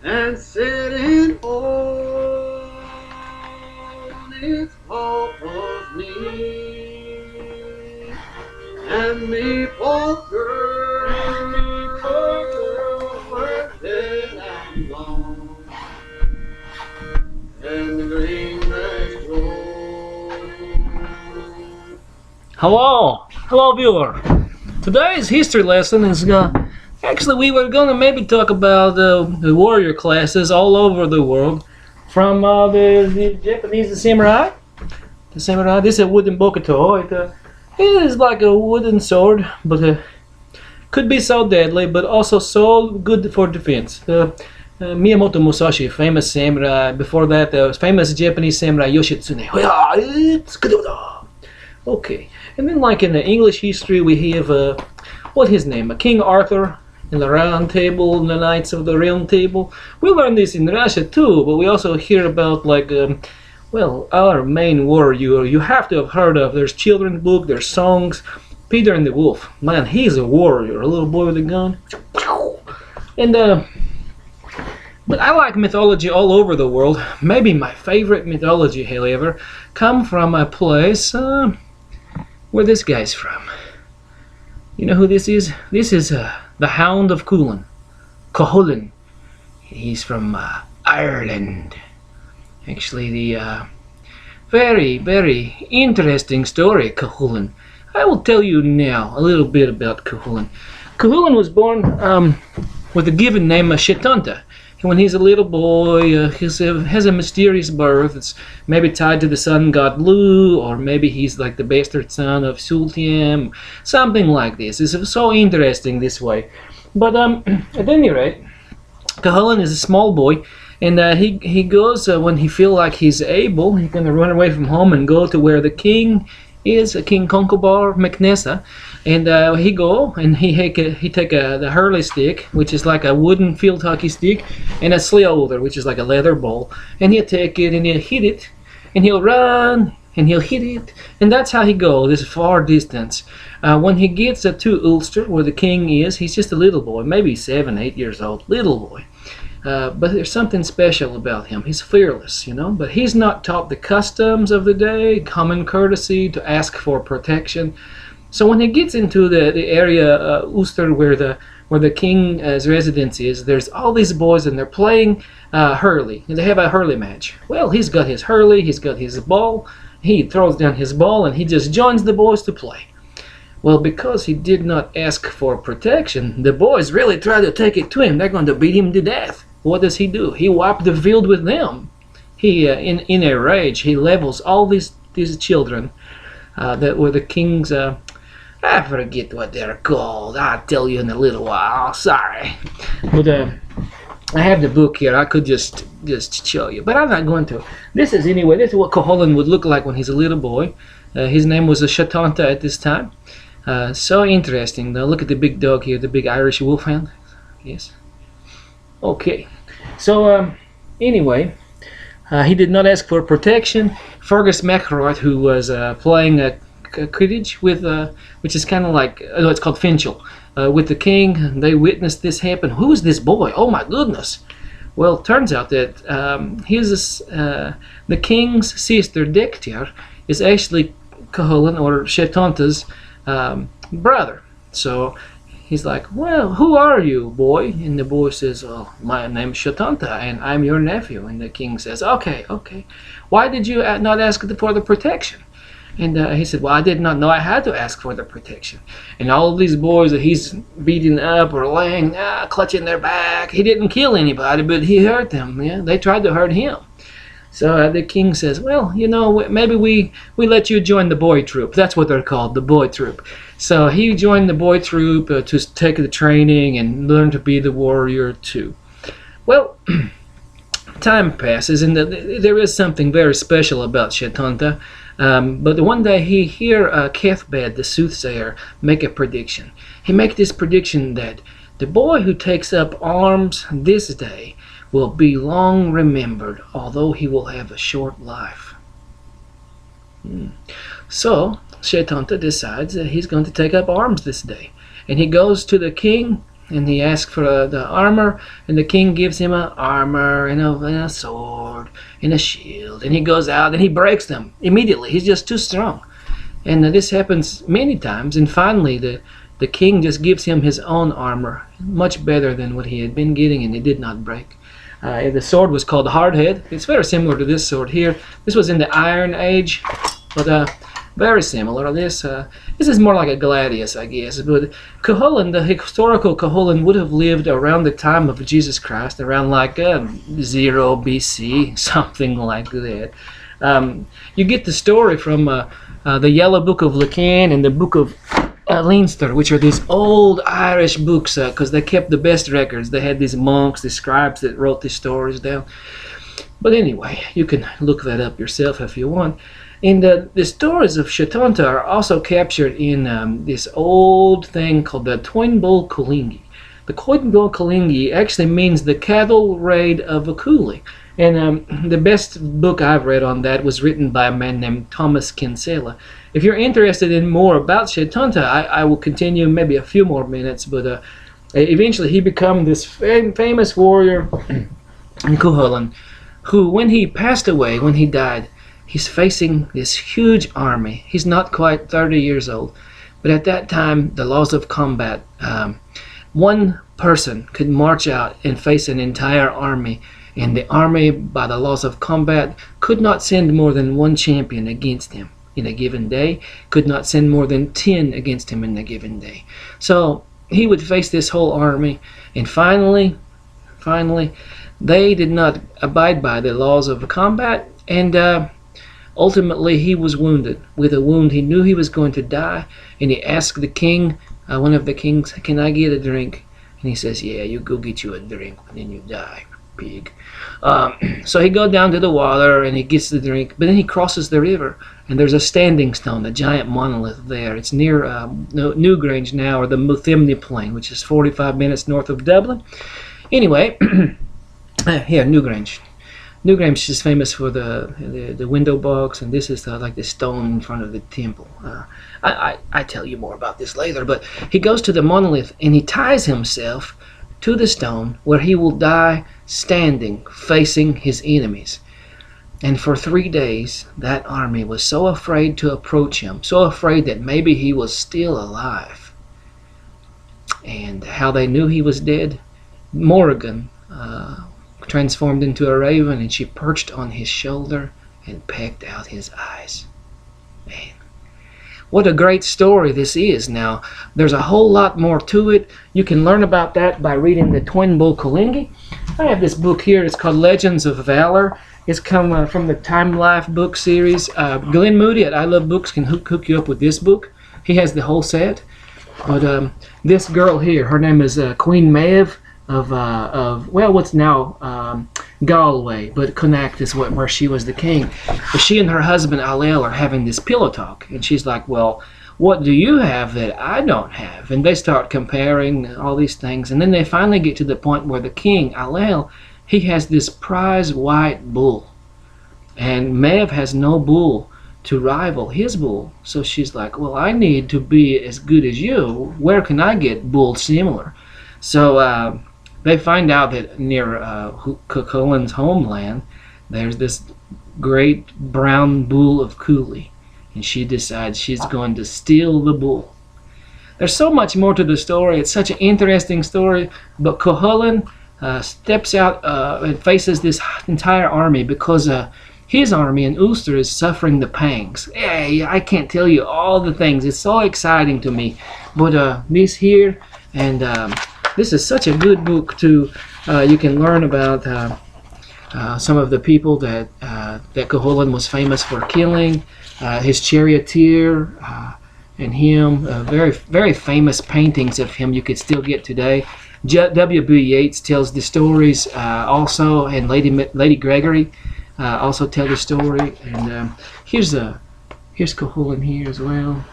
and sitting on its papa's knee, and me poor girl were dead and gone, and the green grass grows. Hello viewer. Today's history lesson is actually we were gonna maybe talk about the warrior classes all over the world, from the Japanese samurai. The samurai. This is a wooden bokuto. It is like a wooden sword, but could be so deadly, but also so good for defense. Miyamoto Musashi, famous samurai. Before that, the famous Japanese samurai Yoshitsune. Okay, and then like in the English history, we have what his name? King Arthur in the Round Table, and the Knights of the Round Table. We learn this in Russia too, but we also hear about like well, our main warrior you have to have heard of. There's children's book, there's songs. Peter and the Wolf. Man, he's a warrior, a little boy with a gun. And but I like mythology all over the world. Maybe my favorite mythology, however, come from a place where this guy's from. You know who this is? This is the Hound of Cuchulain. Cuchulain. He's from Ireland. Actually, the very, very interesting story, Cuchulain. I will tell you now a little bit about Cuchulain. Cuchulain was born with a given name of Setanta. When he's a little boy, he has a mysterious birth. It's maybe tied to the sun god Lu, or maybe he's like the bastard son of Sultiam, something like this. It's so interesting this way. But at any rate, Cuchulain is a small boy, and he goes when he feels like he's able. He's gonna run away from home and go to where the king is, King Concobar MacNessa, and he go and he take the hurley stick, which is like a wooden field hockey stick, and a slioulder, which is like a leather ball, and he'll take it and he'll hit it, and he'll run and he'll hit it, and that's how he goes this far distance. When he gets to Ulster, where the king is, he's just a little boy, maybe 7, 8 years old, little boy. But there's something special about him. He's fearless, you know, but he's not taught the customs of the day, common courtesy, to ask for protection. So when he gets into the area, Ulster, where the king's residence is, there's all these boys and they're playing hurley. And they have a hurley match. Well, he's got his hurley, he's got his ball, he throws down his ball and he just joins the boys to play. Well, because he did not ask for protection, the boys really try to take it to him. They're going to beat him to death. What does he do? He wiped the field with them. He, in a rage, he levels all these children that were the king's. I forget what they're called. I'll tell you in a little while. Sorry, but I have the book here. I could just show you, but I'm not going to. This is what Cuchulain would look like when he's a little boy. His name was Setanta at this time. So interesting. Now look at the big dog here, the big Irish wolfhound. Yes. Okay. So anyway, he did not ask for protection. Fergus McElroy, who was playing cribbage with, which is kind of like, no, it's called Finchel, with the king. They witnessed this happen. Who's this boy? Oh my goodness. Well, it turns out that the king's sister Dectiar is actually Cuchulain, or Setanta's brother. So he's like, well, who are you, boy? And the boy says, oh, my name's Setanta and I'm your nephew. And the king says, okay, why did you not ask for the protection? And he said, well, I did not know I had to ask for the protection. And all of these boys that he's beating up or laying, clutching their back, he didn't kill anybody, but he hurt them. Yeah, they tried to hurt him. So the king says, well, you know, maybe we let you join the boy troop. That's what they're called, the boy troop. So he joined the boy troop to take the training and learn to be the warrior too. Well, time passes, and there is something very special about Setanta. But one day he hear Cathbad, the soothsayer, make a prediction. He make this prediction that the boy who takes up arms this day will be long remembered, although he will have a short life. So Setanta decides that he's going to take up arms this day, and he goes to the king and he asks for the armor, and the king gives him an armor and a sword and a shield, and he goes out and he breaks them immediately. He's just too strong. And this happens many times, and finally the king just gives him his own armor, much better than what he had been getting, and it did not break. The sword was called Hardhead. It's very similar to this sword here. This was in the Iron Age, but very similar. This is more like a gladius, I guess. But Cuchulain, the historical Cuchulain, would have lived around the time of Jesus Christ, around like 0 BC, something like that. You get the story from the Yellow Book of Lucan and the Book of Leinster, which are these old Irish books, because they kept the best records. They had these monks, these scribes that wrote these stories down. But anyway, you can look that up yourself if you want. And the stories of Setanta are also captured in this old thing called the Toinbul Colingi. The Toinbul Colingi actually means the cattle raid of a Cooley. And the best book I've read on that was written by a man named Thomas Kinsella. If you're interested in more about Setanta, I will continue maybe a few more minutes, but eventually he became this famous warrior in Cuchulain, who, when he passed away, when he died, he's facing this huge army. He's not quite 30 years old, but at that time, the laws of combat, one person could march out and face an entire army, and the army, by the laws of combat, could not send more than one champion against him in a given day, could not send more than 10 against him in a given day. So he would face this whole army, and finally, they did not abide by the laws of combat, and ultimately he was wounded. With a wound, he knew he was going to die, and he asked the king, one of the kings, "Can I get a drink?" And he says, "Yeah, you go get you a drink, and then you die, pig." So he goes down to the water and he gets the drink, but then he crosses the river, and there's a standing stone, a giant monolith there. It's near Newgrange now, or the Muthimni Plain, which is 45 minutes north of Dublin. Anyway, here, Newgrange. Newgrange is famous for the window box, and this is like the stone in front of the temple. I tell you more about this later, but he goes to the monolith and he ties himself to the stone where he will die standing, facing his enemies. And for 3 days, that army was so afraid to approach him, so afraid that maybe he was still alive. And how they knew he was dead? Morrigan transformed into a raven, and she perched on his shoulder and pecked out his eyes. Man, what a great story this is. Now, there's a whole lot more to it. You can learn about that by reading the Toinbul Colingi. I have this book here. It's called Legends of Valor. It's come from the Time Life book series. Glenn Moody at I Love Books can hook you up with this book. He has the whole set. But this girl here, her name is Queen Maeve of what's now Galway, but Connacht is where she was the king. But she and her husband Allel are having this pillow talk, and she's like, "Well, what do you have that I don't have?" And they start comparing all these things, and then they finally get to the point where the king Allel, he has this prize white bull, and Maeve has no bull to rival his bull. So she's like, "Well, I need to be as good as you. Where can I get bulls similar?" So they find out that near Cuchulain's homeland, there's this great brown bull of Cooley, and she decides she's going to steal the bull. There's so much more to the story. It's such an interesting story, but Cuchulain steps out and faces this entire army because his army in Ulster is suffering the pangs. Hey, I can't tell you all the things. It's so exciting to me. But this here, and this is such a good book too. You can learn about some of the people that Cuchulain was famous for killing, his charioteer, and him. Very, very famous paintings of him you could still get today. W.B. Yeats tells the stories also, and Lady Gregory also tell the story. And here's Cuchulain here as well,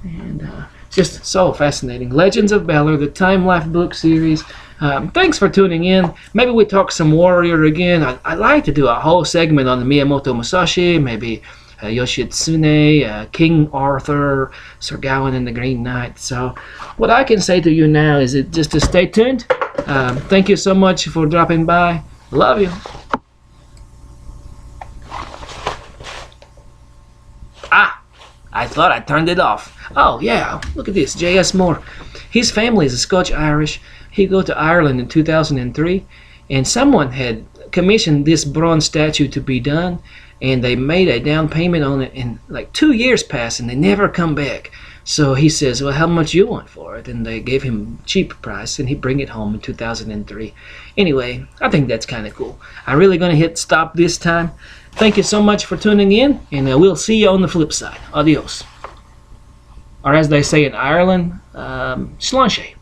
and just so fascinating. Legends of Valor, the Time Life book series. Thanks for tuning in. Maybe we talk some warrior again. I'd like to do a whole segment on the Miyamoto Musashi, maybe Yoshitsune, King Arthur, Sir Gawain and the Green Knight. So what I can say to you now is just to stay tuned. Thank you so much for dropping by. Love you. I thought I turned it off. Oh yeah, look at this, J.S. Moore. His family is Scotch-Irish. He go to Ireland in 2003, and someone had commissioned this bronze statue to be done, and they made a down payment on it, and like 2 years passed, and they never come back. So he says, well, how much you want for it? And they gave him a cheap price, and he bring it home in 2003. Anyway, I think that's kind of cool. I'm really going to hit stop this time. Thank you so much for tuning in, and we'll see you on the flip side. Adios. Or as they say in Ireland, sláinte.